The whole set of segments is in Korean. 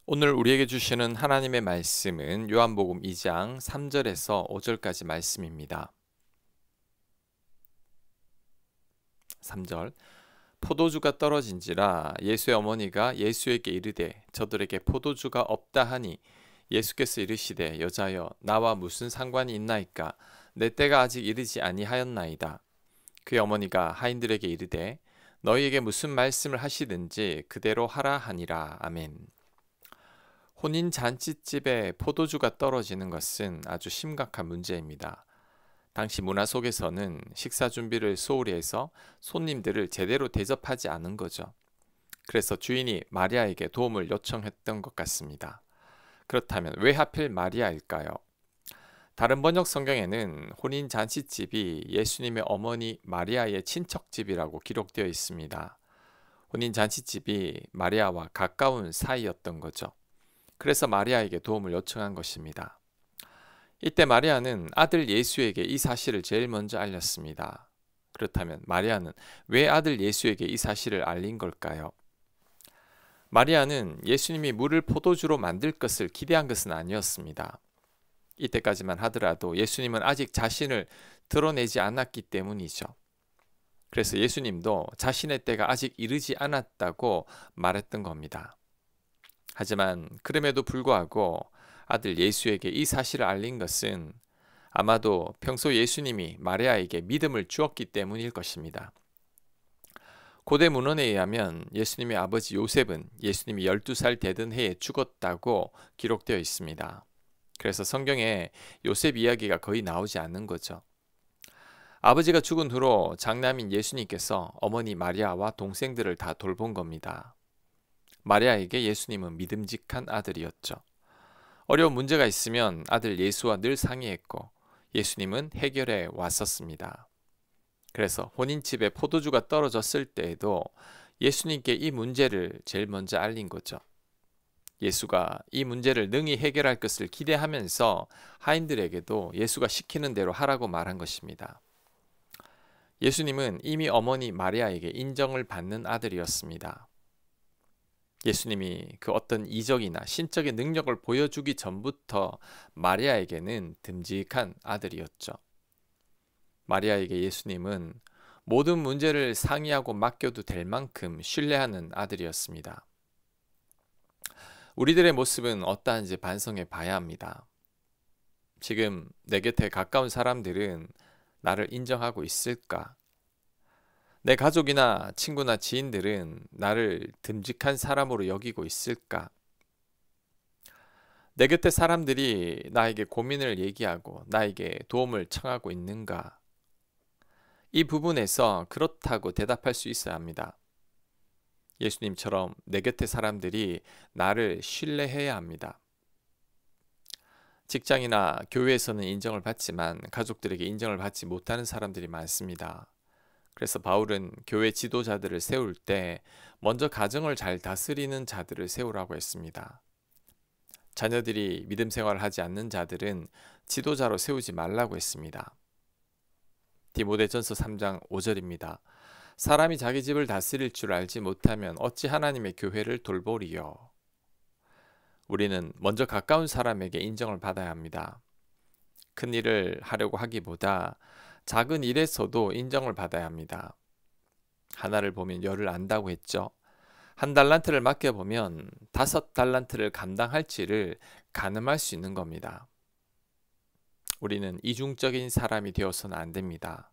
오늘 우리에게 주시는 하나님의 말씀은 요한복음 2장 3절에서 5절까지 말씀입니다. 3절 포도주가 떨어진지라 예수의 어머니가 예수에게 이르되 저들에게 포도주가 없다 하니 예수께서 이르시되 여자여 나와 무슨 상관이 있나이까 내 때가 아직 이르지 아니하였나이다. 그의 어머니가 하인들에게 이르되 너희에게 무슨 말씀을 하시든지 그대로 하라 하니라. 아멘. 혼인 잔치집에 포도주가 떨어지는 것은 아주 심각한 문제입니다. 당시 문화 속에서는 식사 준비를 소홀히 해서 손님들을 제대로 대접하지 않은 거죠. 그래서 주인이 마리아에게 도움을 요청했던 것 같습니다. 그렇다면 왜 하필 마리아일까요? 다른 번역 성경에는 혼인 잔치집이 예수님의 어머니 마리아의 친척집이라고 기록되어 있습니다. 혼인 잔치집이 마리아와 가까운 사이였던 거죠. 그래서 마리아에게 도움을 요청한 것입니다. 이때 마리아는 아들 예수에게 이 사실을 제일 먼저 알렸습니다. 그렇다면 마리아는 왜 아들 예수에게 이 사실을 알린 걸까요? 마리아는 예수님이 물을 포도주로 만들 것을 기대한 것은 아니었습니다. 이때까지만 하더라도 예수님은 아직 자신을 드러내지 않았기 때문이죠. 그래서 예수님도 자신의 때가 아직 이르지 않았다고 말했던 겁니다. 하지만 그럼에도 불구하고 아들 예수에게 이 사실을 알린 것은 아마도 평소 예수님이 마리아에게 믿음을 주었기 때문일 것입니다. 고대 문헌에 의하면 예수님의 아버지 요셉은 예수님이 12살 되던 해에 죽었다고 기록되어 있습니다. 그래서 성경에 요셉 이야기가 거의 나오지 않는 거죠. 아버지가 죽은 후로 장남인 예수님께서 어머니 마리아와 동생들을 다 돌본 겁니다. 마리아에게 예수님은 믿음직한 아들이었죠. 어려운 문제가 있으면 아들 예수와 늘 상의했고 예수님은 해결해 왔었습니다. 그래서 혼인집에 포도주가 떨어졌을 때에도 예수님께 이 문제를 제일 먼저 알린 거죠. 예수가 이 문제를 능히 해결할 것을 기대하면서 하인들에게도 예수가 시키는 대로 하라고 말한 것입니다. 예수님은 이미 어머니 마리아에게 인정을 받는 아들이었습니다. 예수님이 그 어떤 이적이나 신적인 능력을 보여주기 전부터 마리아에게는 듬직한 아들이었죠. 마리아에게 예수님은 모든 문제를 상의하고 맡겨도 될 만큼 신뢰하는 아들이었습니다. 우리들의 모습은 어떠한지 반성해 봐야 합니다. 지금 내 곁에 가까운 사람들은 나를 인정하고 있을까? 내 가족이나 친구나 지인들은 나를 듬직한 사람으로 여기고 있을까? 내 곁에 사람들이 나에게 고민을 얘기하고 나에게 도움을 청하고 있는가? 이 부분에서 그렇다고 대답할 수 있어야 합니다. 예수님처럼 내 곁에 사람들이 나를 신뢰해야 합니다. 직장이나 교회에서는 인정을 받지만 가족들에게 인정을 받지 못하는 사람들이 많습니다. 그래서 바울은 교회 지도자들을 세울 때 먼저 가정을 잘 다스리는 자들을 세우라고 했습니다. 자녀들이 믿음 생활을 하지 않는 자들은 지도자로 세우지 말라고 했습니다. 디모데전서 3장 5절입니다. 사람이 자기 집을 다스릴 줄 알지 못하면 어찌 하나님의 교회를 돌보리요. 우리는 먼저 가까운 사람에게 인정을 받아야 합니다. 큰 일을 하려고 하기보다 작은 일에서도 인정을 받아야 합니다. 하나를 보면 열을 안다고 했죠. 한 달란트를 맡겨보면 5달란트를 감당할지를 가늠할 수 있는 겁니다. 우리는 이중적인 사람이 되어서는 안 됩니다.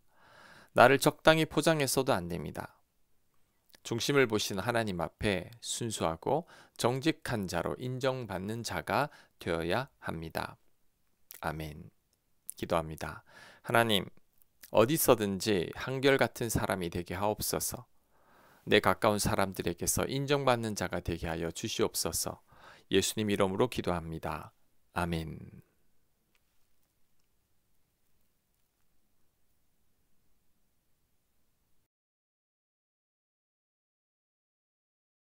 나를 적당히 포장해서도 안 됩니다. 중심을 보시는 하나님 앞에 순수하고 정직한 자로 인정받는 자가 되어야 합니다. 아멘. 기도합니다. 하나님, 어디서든지 한결같은 사람이 되게 하옵소서. 내 가까운 사람들에게서 인정받는 자가 되게 하여 주시옵소서. 예수님 이름으로 기도합니다. 아멘.